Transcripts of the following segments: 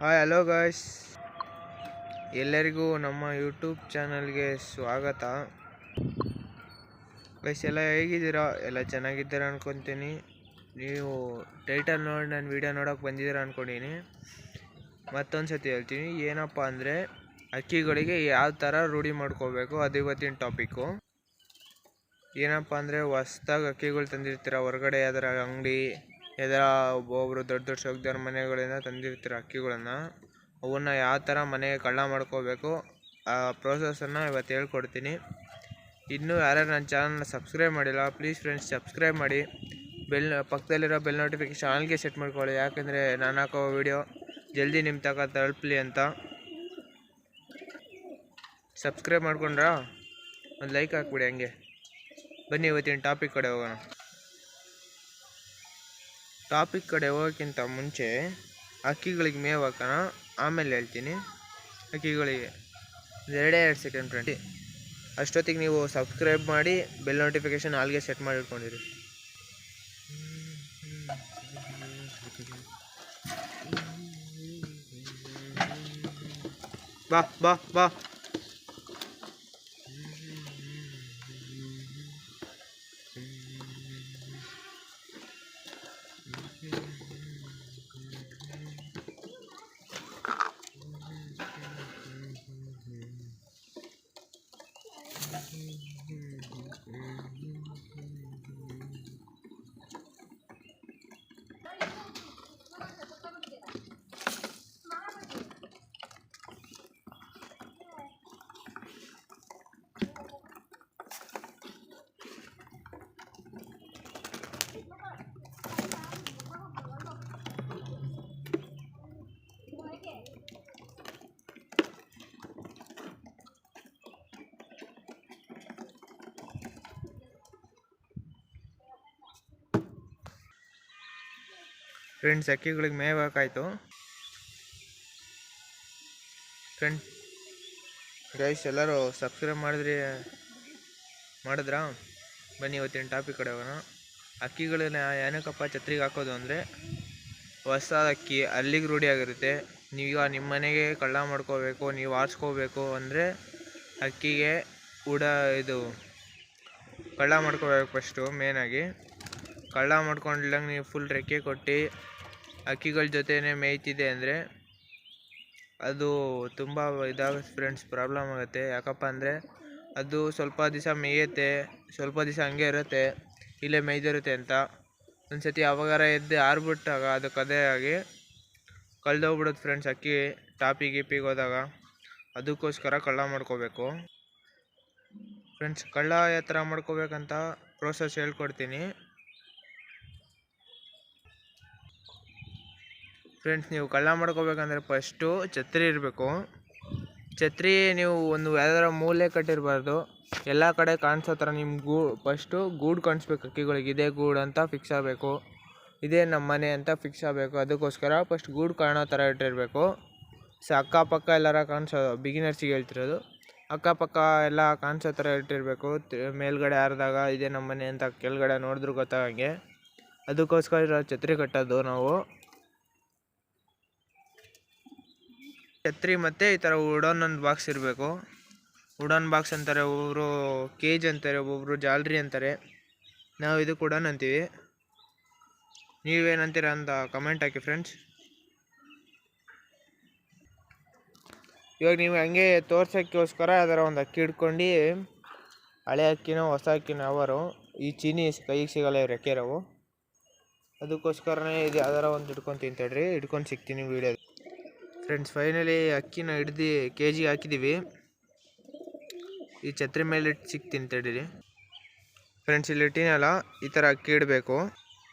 Hi hello guys, ಎಲ್ಲರಿಗೂ ನಮ್ಮ YouTube ಚಾನಲ್ಗೆ ಸ್ವಾಗತ. ಗೈಸ್ ಎಲ್ಲ ಹೇಗಿದ್ದೀರಾ? ಎಲ್ಲ ಚೆನ್ನಾಗಿದ್ದೀರಾ ಅನ್ಕೊತೀನಿ. ನೀವು ಟೈಟಲ್ ನೋಡಿ ನಾನು ವೀಡಿಯೋ ನೋಡೋಕೆ ಬಂದಿದ್ದೀರಾ ಅಂದ್ಕೊಂಡಿನಿ. ಮತ್ತೊಂದು ಸತಿ ಹೇಳ್ತೀನಿ, ಏನಪ್ಪ ಅಂದರೆ ಅಕ್ಕಿಗಳಿಗೆ ಯಾವ ಥರ ರೂಢಿ ಮಾಡ್ಕೋಬೇಕು ಅದು ಇವತ್ತಿನ ಟಾಪಿಕ್ಕು. ಏನಪ್ಪ ಅಂದರೆ ಹೊಸ್ದಾಗಿ ಅಕ್ಕಿಗಳು ತಂದಿರ್ತೀರ ಹೊರಗಡೆ ಯಾವ್ದಾರ ಅಂಗಡಿ ಯಾವ್ದಾರ ಒಬ್ಬೊಬ್ರು ದೊಡ್ಡ ದೊಡ್ಡ ಶೌಕ್ದಾರ ಮನೆಗಳಿಂದ ತಂದಿರ್ತೀರ ಅಕ್ಕಿಗಳನ್ನು. ಅವನ್ನ ಯಾವ ಥರ ಮನೆಗೆ ಕಳ್ಳ ಮಾಡ್ಕೋಬೇಕು ಆ ಪ್ರೋಸೆಸನ್ನು ಇವತ್ತು ಹೇಳ್ಕೊಡ್ತೀನಿ. ಇನ್ನೂ ಯಾರ್ಯಾರು ನನ್ನ ಚಾನಲ್ನ ಸಬ್ಸ್ಕ್ರೈಬ್ ಮಾಡಿಲ್ಲ ಪ್ಲೀಸ್ ಫ್ರೆಂಡ್ಸ್ ಸಬ್ಸ್ಕ್ರೈಬ್ ಮಾಡಿ. ಪಕ್ಕದಲ್ಲಿರೋ ಬೆಲ್ ನೋಟಿಫಿಕೇಶನ್ ಆಲ್ಗೆ ಸೆಟ್ ಮಾಡ್ಕೊಳ್ಳಿ, ಯಾಕೆಂದರೆ ನಾನು ಹಾಕೋ ವಿಡಿಯೋ ಜಲ್ದಿ ನಿಮ್ಮ ತನಕ ತಲುಪಲಿ ಅಂತ. ಸಬ್ಸ್ಕ್ರೈಬ್ ಮಾಡ್ಕೊಂಡ್ರಾ? ಒಂದು ಲೈಕ್ ಹಾಕ್ಬಿಡಿ. ಹಂಗೆ ಬನ್ನಿ ಇವತ್ತಿನ ಟಾಪಿಕ್ ಕಡೆ ಹೋಗೋಣ. ಟಾಪಿಕ್ ಕಡೆ ಹೋಗೋಕ್ಕಿಂತ ಮುಂಚೆ ಅಕ್ಕಿಗಳಿಗೆ ಮೇವು ಹಾಕೋಣ, ಆಮೇಲೆ ಹೇಳ್ತೀನಿ. ಅಕ್ಕಿಗಳಿಗೆ 2 ಸೆಕೆಂಡ್ ಫ್ರೆಂಡ್. ಅಷ್ಟೊತ್ತಿಗೆ ನೀವು ಸಬ್ಸ್ಕ್ರೈಬ್ ಮಾಡಿ ಬೆಲ್ ನೋಟಿಫಿಕೇಶನ್ ಆಲ್ಗೆ ಸೆಟ್ ಮಾಡಿಟ್ಕೊಂಡಿರಿ. ಬಾ ಬಾ ಬಾ. ಫ್ರೆಂಡ್ಸ್ ಅಕ್ಕಿಗಳಿಗೆ ಮೇವು ಹಾಕಾಯ್ತು. ಫ್ರೆಂಡ್ ಗೈಸ್ ಎಲ್ಲರೂ ಸಬ್ಸ್ಕ್ರೈಬ್ ಮಾಡಿದ್ರಾ? ಬನ್ನಿ ಇವತ್ತಿನ ಟಾಪಿಕ್ ಕಡೆ ಹೋಗೋಣ. ಅಕ್ಕಿಗಳನ್ನ ಏನಕ್ಕಪ್ಪ ಛತ್ರಿಗೆ ಹಾಕೋದು ಅಂದರೆ, ಹೊಸ ಅಕ್ಕಿ ಅಲ್ಲಿಗೆ ರೂಢಿ ಆಗಿರುತ್ತೆ. ನೀವೀಗ ನಿಮ್ಮ ಮನೆಗೆ ಕಳ್ಳ ಮಾಡ್ಕೋಬೇಕು, ನೀವು ಆರಿಸ್ಕೋಬೇಕು ಅಂದರೆ ಅಕ್ಕಿಗೆ ಇದು ಕಳ್ಳ ಮಾಡ್ಕೋಬೇಕು. ಫಸ್ಟು ಮೇನಾಗಿ ಕಳ್ಳ ಮಾಡ್ಕೊಂಡಿಲ್ಲಂಗೆ ನೀವು ಫುಲ್ ರೆಕ್ಕೆ ಕೊಟ್ಟು ಅಕ್ಕಿಗಳ ಜೊತೆನೇ ಮೇಯ್ತಿದೆ ಅಂದರೆ ಅದು ತುಂಬ ಇದಾಗುತ್ತೆ ಫ್ರೆಂಡ್ಸ್, ಪ್ರಾಬ್ಲಮ್ ಆಗುತ್ತೆ. ಯಾಕಪ್ಪ ಅಂದರೆ ಅದು ಸ್ವಲ್ಪ ದಿವಸ ಮೇಯುತ್ತೆ, ಸ್ವಲ್ಪ ದಿವಸ ಹಂಗೆ ಇರುತ್ತೆ, ಇಲ್ಲೇ ಮೇಯ್ದಿರುತ್ತೆ ಅಂತ. ಒಂದು ಸತಿ ಯಾವಾಗಾರ ಎದ್ದು ಆರ್ಬಿಟ್ಟಾಗ ಅದಕ್ಕೆ ಅದೇ ಆಗಿ ಕಳೆದೋಗ್ಬಿಡುತ್ತೆ ಫ್ರೆಂಡ್ಸ್ ಅಕ್ಕಿ ಟಾಪಿಗೆ ಹೋದಾಗ. ಅದಕ್ಕೋಸ್ಕರ ಕಳ್ಳ ಮಾಡ್ಕೋಬೇಕು ಫ್ರೆಂಡ್ಸ್. ಕಳ್ಳ ಯಾವ ಥರ ಮಾಡ್ಕೋಬೇಕಂತ ಪ್ರೋಸೆಸ್ ಹೇಳ್ಕೊಡ್ತೀನಿ ಫ್ರೆಂಡ್ಸ್. ನೀವು ಕಳ್ಳ ಮಾಡ್ಕೋಬೇಕಂದ್ರೆ ಫಸ್ಟು ಛತ್ರಿ ಇರಬೇಕು. ಛತ್ರಿ ನೀವು ಒಂದು ಯಾವ್ದಾರ ಮೂಲೆ ಕಟ್ಟಿರಬಾರ್ದು, ಎಲ್ಲ ಕಡೆ ಕಾಣಿಸೋ ಥರ ನಿಮ್ಮ ಫಸ್ಟು ಗೂಡು ಕಾಣಿಸ್ಬೇಕು ಅಕ್ಕಿಗಳಿಗೆ. ಇದೇ ಗೂಡು ಅಂತ ಫಿಕ್ಸ್ ಆಗಬೇಕು, ಇದೇ ನಮ್ಮ ಮನೆ ಅಂತ ಫಿಕ್ಸ್ ಆಗಬೇಕು. ಅದಕ್ಕೋಸ್ಕರ ಫಸ್ಟ್ ಗೂಡು ಕಾಣೋ ಥರ ಇಟ್ಟಿರಬೇಕು. ಅಕ್ಕಪಕ್ಕ ಎಲ್ಲಾರ ಕಾಣಿಸೋದು, ಬಿಗಿನರ್ಸಿಗೆ ಹೇಳ್ತಿರೋದು, ಅಕ್ಕಪಕ್ಕ ಎಲ್ಲ ಕಾಣಿಸೋ ಥರ ಇಟ್ಟಿರಬೇಕು. ಮೇಲ್ಗಡೆ ಹಾರಿದಾಗ ಇದೇ ನಮ್ಮ ಮನೆ ಅಂತ ಕೆಳಗಡೆ ನೋಡಿದ್ರು ಗೊತ್ತಾಗಂಗೆ. ಅದಕ್ಕೋಸ್ಕರ ಛತ್ರಿ ಕಟ್ಟೋದು ನಾವು. ಛತ್ರಿ ಮತ್ತು ಈ ಥರ ವುಡನ್ ಒಂದು ಬಾಕ್ಸ್ ಇರಬೇಕು. ವುಡನ್ ಬಾಕ್ಸ್ ಅಂತಾರೆ, ಒಬ್ಬೊಬ್ಬರು ಕೇಜ್ ಅಂತಾರೆ, ಒಬ್ಬೊಬ್ಬರು ಜಾಲ್ರಿ ಅಂತಾರೆ. ನಾವು ಇದು ವುಡನ್ ಅಂತೀವಿ. ನೀವೇನಂತೀರ ಅಂತ ಕಮೆಂಟ್ ಹಾಕಿ ಫ್ರೆಂಡ್ಸ್. ಇವಾಗ ನೀವು ಹಂಗೆ ತೋರ್ಸೋಕ್ಕೋಸ್ಕರ ಅದರ ಒಂದು ಅಕ್ಕಿ ಹಿಡ್ಕೊಂಡು, ಹಳೆ ಅಕ್ಕಿನೋ ಹೊಸ ಅಕ್ಕಿನೋ ಅವರು ಈ ಚೀನಿ ಕೈಗೆ ಸಿಗಲ್ಲ, ಇವ್ರು ರೆಕ್ಕೆ ಇರೋವು. ಅದಕ್ಕೋಸ್ಕರನೇ ಇದು ಯಾವ್ದಾರ ಒಂದು ಹಿಡ್ಕೊಂಡು ತಿಂತೇಳ್ರಿ, ಹಿಡ್ಕೊಂಡು ಸಿಗ್ತೀನಿ ವೀಡಿಯೋ ಫ್ರೆಂಡ್ಸ್. ಫೈನಲಿ ಅಕ್ಕಿನ ಹಿಡ್ದು ಕೆಜಿಗೆ ಹಾಕಿದ್ದೀವಿ. ಈ ಛತ್ರಿ ಮೇಲೆ ಇಟ್ಟು ಸಿಗ್ತೀನಿ ತಡೀರಿ ಫ್ರೆಂಡ್ಸ್. ಇಲ್ಲಿ ಇಟ್ಟಿನಲ್ಲ ಈ ಥರ ಅಕ್ಕಿ ಇಡಬೇಕು.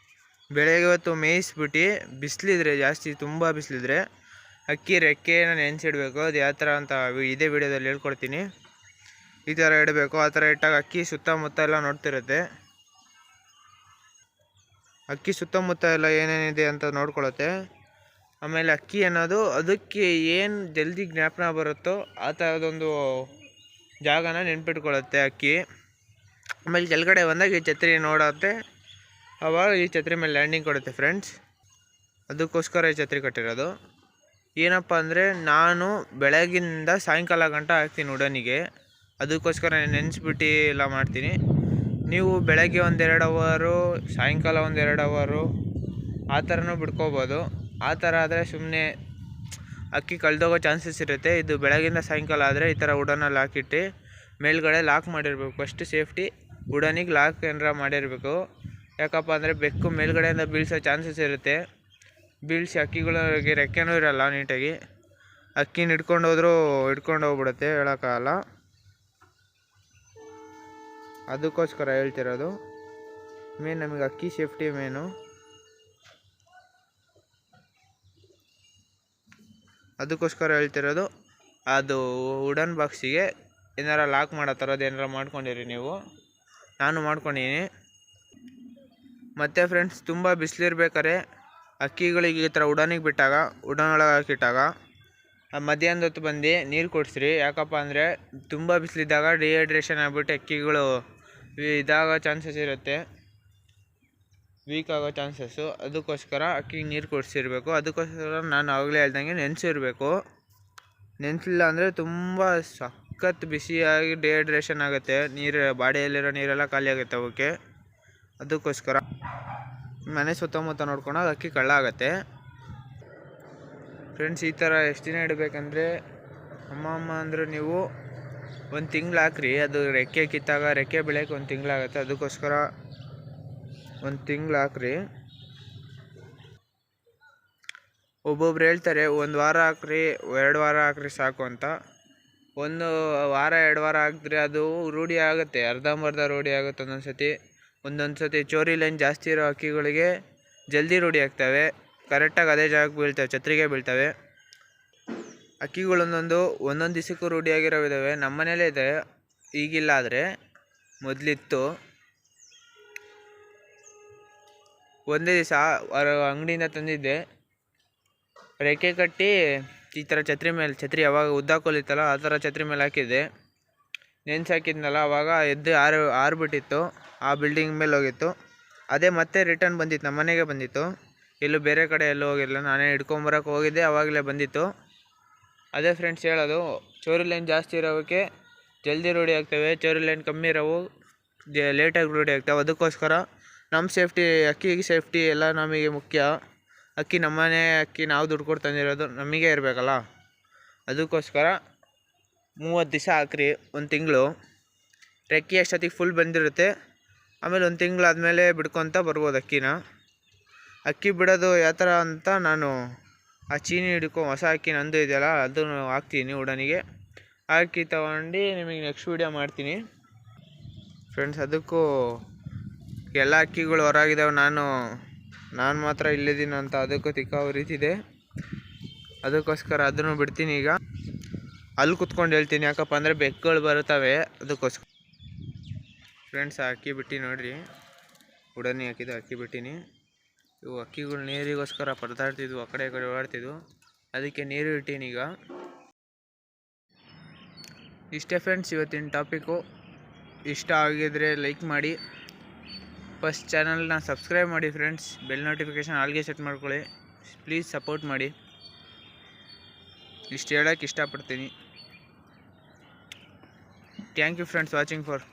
ಬೆಳಗ್ಗೆ ಹೊತ್ತು ಮೇಯಿಸ್ಬಿಟ್ಟು ಬಿಸಿಲಿದ್ರೆ ಜಾಸ್ತಿ, ತುಂಬ ಬಿಸಿಲಿದ್ರೆ ಅಕ್ಕಿ ರೆಕ್ಕೆನ ನೆನೆಸಿಡ್ಬೇಕು. ಅದು ಯಾವ ಥರ ಅಂತ ಇದೇ ವಿಡಿಯೋದಲ್ಲಿ ಹೇಳ್ಕೊಡ್ತೀನಿ. ಈ ಥರ ಇಡಬೇಕು. ಆ ಥರ ಇಟ್ಟಾಗ ಅಕ್ಕಿ ಸುತ್ತಮುತ್ತ ಎಲ್ಲ ನೋಡ್ತಿರುತ್ತೆ. ಅಕ್ಕಿ ಸುತ್ತಮುತ್ತ ಎಲ್ಲ ಏನೇನಿದೆ ಅಂತ ನೋಡ್ಕೊಳುತ್ತೆ. ಆಮೇಲೆ ಅಕ್ಕಿ ಅನ್ನೋದು ಅದಕ್ಕೆ ಏನು ಜಲ್ದಿ ಜ್ಞಾಪನ ಬರುತ್ತೋ ಆ ಥರದೊಂದು ಜಾಗನ ನೆನ್ಪಿಟ್ಕೊಳ್ಳುತ್ತೆ ಅಕ್ಕಿ. ಆಮೇಲೆ ಕೆಳಗಡೆ ಬಂದಾಗ ಈ ಛತ್ರಿ ನೋಡುತ್ತೆ, ಆವಾಗ ಈ ಛತ್ರಿ ಮೇಲೆ ಲ್ಯಾಂಡಿಂಗ್ ಕೊಡುತ್ತೆ ಫ್ರೆಂಡ್ಸ್. ಅದಕ್ಕೋಸ್ಕರ ಈ ಛತ್ರಿ ಕಟ್ಟಿರೋದು. ಏನಪ್ಪ ಅಂದರೆ ನಾನು ಬೆಳಗಿಂದ ಸಾಯಂಕಾಲ ಗಂಟ ಹಾಕ್ತೀನಿ ಉಡನಿಗೆ, ಅದಕ್ಕೋಸ್ಕರ ನೆನೆಸ್ಬಿಟ್ಟು ಎಲ್ಲ ಮಾಡ್ತೀನಿ. ನೀವು ಬೆಳಗ್ಗೆ 1-2 ಅವರು, ಸಾಯಂಕಾಲ 1-2 ಅವರು ಆ ಥರನೂ ಬಿಡ್ಕೋಬೋದು. ಆ ಥರ ಆದರೆ ಸುಮ್ಮನೆ ಅಕ್ಕಿ ಕಳೆದೋಗೋ ಚಾನ್ಸಸ್ ಇರುತ್ತೆ. ಇದು ಬೆಳಗಿಂದ ಸಾಯಂಕಾಲ ಆದರೆ ಈ ಥರ ಉಡನಲ್ಲಿ ಹಾಕಿಟ್ಟು ಮೇಲ್ಗಡೆ ಲಾಕ್ ಮಾಡಿರಬೇಕು. ಫಸ್ಟ್ ಸೇಫ್ಟಿ ಉಡನಿಗೆ ಲಾಕ್ ಏನಾರ ಮಾಡಿರಬೇಕು. ಯಾಕಪ್ಪ ಅಂದರೆ ಬೆಕ್ಕು ಮೇಲ್ಗಡೆಯಿಂದ ಬೀಳ್ಸೋ ಚಾನ್ಸಸ್ ಇರುತ್ತೆ. ಬೀಳಿಸಿ ಅಕ್ಕಿಗಳಿಗೆ ರೆಕ್ಕೆನೂ ಇರಲ್ಲ ನೀಟಾಗಿ, ಅಕ್ಕಿನ ಹಿಡ್ಕೊಂಡು ಹೋಗ್ಬಿಡುತ್ತೆ, ಹೇಳೋಕ್ಕಾಗಲ್ಲ. ಅದಕ್ಕೋಸ್ಕರ ಹೇಳ್ತಿರೋದು. ಮೇನ್ ನಮಗೆ ಅಕ್ಕಿ ಸೇಫ್ಟಿ ಮೇನು. ಅದಕ್ಕೋಸ್ಕರ ಹೇಳ್ತಿರೋದು. ಅದು ವುಡನ್ ಬಾಕ್ಸಿಗೆ ಏನಾರ ಲಾಕ್ ಮಾಡೋ ಥರದ್ದು ಏನಾರ ಮಾಡ್ಕೊಂಡಿರಿ ನೀವು. ನಾನು ಮಾಡ್ಕೊಂಡಿನಿ. ಮತ್ತು ಫ್ರೆಂಡ್ಸ್, ತುಂಬ ಬಿಸಿಲಿರ್ಬೇಕಾರೆ ಅಕ್ಕಿಗಳಿಗೆ ಈ ಥರ ಉಡನಿಗೆ ಬಿಟ್ಟಾಗ, ಉಡನೊಳಗೆ ಹಾಕಿಟ್ಟಾಗ ಮಧ್ಯಾಹ್ನದ ಹೊತ್ತು ಬಂದು ನೀರು ಕೊಡಿಸ್ರಿ. ಯಾಕಪ್ಪ ಅಂದರೆ ತುಂಬ ಬಿಸಿಲಿದ್ದಾಗ ಡಿಹೈಡ್ರೇಷನ್ ಆಗಿಬಿಟ್ಟು ಅಕ್ಕಿಗಳು ಇದಾಗೋ ಚಾನ್ಸಸ್ ಇರುತ್ತೆ, ವೀಕ್ ಆಗೋ ಚಾನ್ಸಸ್ಸು. ಅದಕ್ಕೋಸ್ಕರ ಅಕ್ಕಿಗೆ ನೀರು ಕೊಡಿಸಿರ್ಬೇಕು. ಅದಕ್ಕೋಸ್ಕರ ನಾನು ಆವಾಗಲೇ ಹೇಳ್ದಂಗೆ ನೆನೆಸಿರ್ಬೇಕು. ನೆನೆಸಿಲ್ಲ ಅಂದರೆ ತುಂಬ ಸಖತ್ ಬಿಸಿಯಾಗಿ ಡಿಹೈಡ್ರೇಷನ್ ಆಗುತ್ತೆ, ಬಾಡಿಯಲ್ಲಿರೋ ನೀರೆಲ್ಲ ಖಾಲಿ ಆಗುತ್ತೆ ಅವಕ್ಕೆ. ಅದಕ್ಕೋಸ್ಕರ ಮನೆ ಸುತ್ತಮುತ್ತ ನೋಡ್ಕೊಂಡಾಗ ಅಕ್ಕಿ ಕಳ್ಳ ಆಗುತ್ತೆ. ಫ್ರೆಂಡ್ಸ್, ಈ ಥರ ಎಷ್ಟು ದಿನ ಇಡಬೇಕಂದ್ರೆ ಅಮ್ಮ ಅಂದರೆ ನೀವು 1 ತಿಂಗಳು ಹಾಕ್ರಿ. ಅದು ರೆಕ್ಕೆ ಕಿತ್ತಾಗ ರೆಕ್ಕೆ ಬೆಳೆಯೋಕೆ 1 ತಿಂಗಳಾಗುತ್ತೆ. ಅದಕ್ಕೋಸ್ಕರ 1 ತಿಂಗಳು ಹಾಕ್ರಿ. ಒಬ್ಬೊಬ್ರು ಹೇಳ್ತಾರೆ 1 ವಾರ ಹಾಕ್ರಿ, 2 ವಾರ ಹಾಕ್ರಿ ಸಾಕು ಅಂತ. 1 ವಾರ 2 ವಾರ ಹಾಕಿದ್ರೆ ಅದು ರೂಢಿ ಆಗುತ್ತೆ, ಅರ್ಧಂಬರ್ಧ ರೂಢಿ ಆಗುತ್ತೆ. ಒಂದೊಂದು ಸತಿ ಚೋರಿ ಲೈನ್ ಜಾಸ್ತಿ ಇರೋ ಅಕ್ಕಿಗಳಿಗೆ ಜಲ್ದಿ ರೂಢಿ ಆಗ್ತವೆ, ಕರೆಕ್ಟಾಗಿ ಅದೇ ಜಾಗಕ್ಕೆ ಬೀಳ್ತವೆ, ಛತ್ರಿಗೆ ಬೀಳ್ತವೆ. ಅಕ್ಕಿಗಳು ಒಂದೊಂದು ದಿವಸಕ್ಕೂ ರೂಢಿಯಾಗಿರೋವಿದ್ದಾವೆ. ನಮ್ಮ ಮನೇಲೇ ಇದೆ, ಈಗಿಲ್ಲ, ಆದರೆ ಮೊದಲಿತ್ತು. ಒಂದೇ ದಿವಸ ಅಂಗಡಿಯಿಂದ ತಂದಿದ್ದೆ, ರೆಕ್ಕೆ ಕಟ್ಟಿ ಈ ಥರ ಛತ್ರಿ ಯಾವಾಗ ಉದ್ದಾಕೊಲಿತ್ತಲ್ಲ ಆ ಥರ ಛತ್ರಿ ಮೇಲೆ ಹಾಕಿದ್ದೆ. ನೆನೆಸಾಕಿದ್ನಲ್ಲ, ಆವಾಗ ಎದ್ದು ಆರ್ಬಿಟ್ಟಿತ್ತು, ಆ ಬಿಲ್ಡಿಂಗ್ ಮೇಲೆ ಹೋಗಿತ್ತು. ಅದೇ ಮತ್ತೆ ರಿಟರ್ನ್ ಬಂದಿತ್ತು, ನಮ್ಮ ಮನೆಗೆ ಬಂದಿತ್ತು, ಎಲ್ಲೂ ಬೇರೆ ಕಡೆ ಎಲ್ಲೂ ಹೋಗಿರಲಿಲ್ಲ. ನಾನೇ ಹಿಡ್ಕೊಂಬರೋಕೆ ಹೋಗಿದ್ದೆ, ಆವಾಗಲೇ ಬಂದಿತ್ತು. ಅದೇ ಫ್ರೆಂಡ್ಸ್ ಹೇಳೋದು, ಚೋರಿ ಲೈನ್ ಜಾಸ್ತಿ ಇರೋವಕ್ಕೆ ಜಲ್ದಿ ರೂಢಿ ಆಗ್ತವೆ, ಚೋರಿ ಲೈನ್ ಕಮ್ಮಿ ಇರೋವು ಲೇಟಾಗಿ ರೂಢಿ ಆಗ್ತವೆ. ಅದಕ್ಕೋಸ್ಕರ ನಮ್ಮ ಸೇಫ್ಟಿ, ಅಕ್ಕಿಗೆ ಸೇಫ್ಟಿ ಎಲ್ಲ ನಮಗೆ ಮುಖ್ಯ. ಅಕ್ಕಿ ನಮ್ಮನೆ ಅಕ್ಕಿ ನಾವು ದುಡ್ಡು ಕೊಟ್ಟು ತಂದಿರೋದು, ನಮಗೆ ಇರಬೇಕಲ್ಲ. ಅದಕ್ಕೋಸ್ಕರ 30 ದಿವಸ ಹಾಕ್ರಿ, 1 ತಿಂಗಳು. ರೆಕ್ಕೆ ಅಷ್ಟೊತ್ತಿಗೆ ಫುಲ್ ಬಂದಿರುತ್ತೆ. ಆಮೇಲೆ 1 ತಿಂಗಳಾದಮೇಲೆ ಬಿಡ್ಕೊತ ಬರ್ಬೋದು ಅಕ್ಕಿನ. ಅಕ್ಕಿ ಬಿಡೋದು ಯಾವ ಥರ ಅಂತ ನಾನು ಆ ಚೀನಿ ಹೊಸ ಅಕ್ಕಿ ನಂದು ಇದೆಯಲ್ಲ, ಅದನ್ನು ಹಾಕ್ತೀನಿ ಉಡನಿಗೆ. ಹಾಕಿ ತೊಗೊಂಡು ನಿಮಗೆ ನೆಕ್ಸ್ಟ್ ವೀಡಿಯೋ ಮಾಡ್ತೀನಿ ಫ್ರೆಂಡ್ಸ್. ಅದಕ್ಕೂ ಎಲ್ಲ ಅಕ್ಕಿಗಳು ಹೊರಗಿದ್ದಾವೆ, ನಾನು ಮಾತ್ರ ಇಲ್ಲಿದ್ದೀನಿ ಅಂತ ಅದಕ್ಕೂ ತಿಕ್ಕ ರೀತಿದೆ. ಅದಕ್ಕೋಸ್ಕರ ಅದನ್ನು ಬಿಡ್ತೀನಿ. ಈಗ ಅಲ್ಲಿ ಕುತ್ಕೊಂಡು ಹೇಳ್ತೀನಿ, ಯಾಕಪ್ಪ ಅಂದರೆ ಬೆಕ್ಕುಗಳು ಬರುತ್ತವೆ, ಅದಕ್ಕೋಸ್ಕರ. ಫ್ರೆಂಡ್ಸ್, ಆ ಅಕ್ಕಿ ಬಿಟ್ಟು ನೋಡಿರಿ, ಉಡನಿ ಹಾಕಿದ್ದು ಅಕ್ಕಿ ಬಿಟ್ಟಿನಿ. ಇವು ಅಕ್ಕಿಗಳು ನೀರಿಗೋಸ್ಕರ ಪರದಾಡ್ತಿದ್ವು, ಆ ಕಡೆ ಈ ಕಡೆ ಓಡಾಡ್ತಿದ್ವು, ಅದಕ್ಕೆ ನೀರು ಇಟ್ಟೀನಿ ಈಗ. ಇಷ್ಟೇ ಫ್ರೆಂಡ್ಸ್ ಇವತ್ತಿನ ಟಾಪಿಕ್ಕು. ಇಷ್ಟ ಆಗಿದ್ರೆ ಲೈಕ್ ಮಾಡಿ, ಫಸ್ಟ್ ಚಾನಲ್ನ ಸಬ್ಸ್ಕ್ರೈಬ್ ಮಾಡಿ ಫ್ರೆಂಡ್ಸ್. ಬೆಲ್ ನೋಟಿಫಿಕೇಷನ್ ಆಲ್ಗೆ ಸೆಟ್ ಮಾಡ್ಕೊಳ್ಳಿ, ಪ್ಲೀಸ್ ಸಪೋರ್ಟ್ ಮಾಡಿ. ಇಷ್ಟು ಹೇಳೋಕ್ಕೆ ಇಷ್ಟಪಡ್ತೀನಿ. Thank you friends watching for.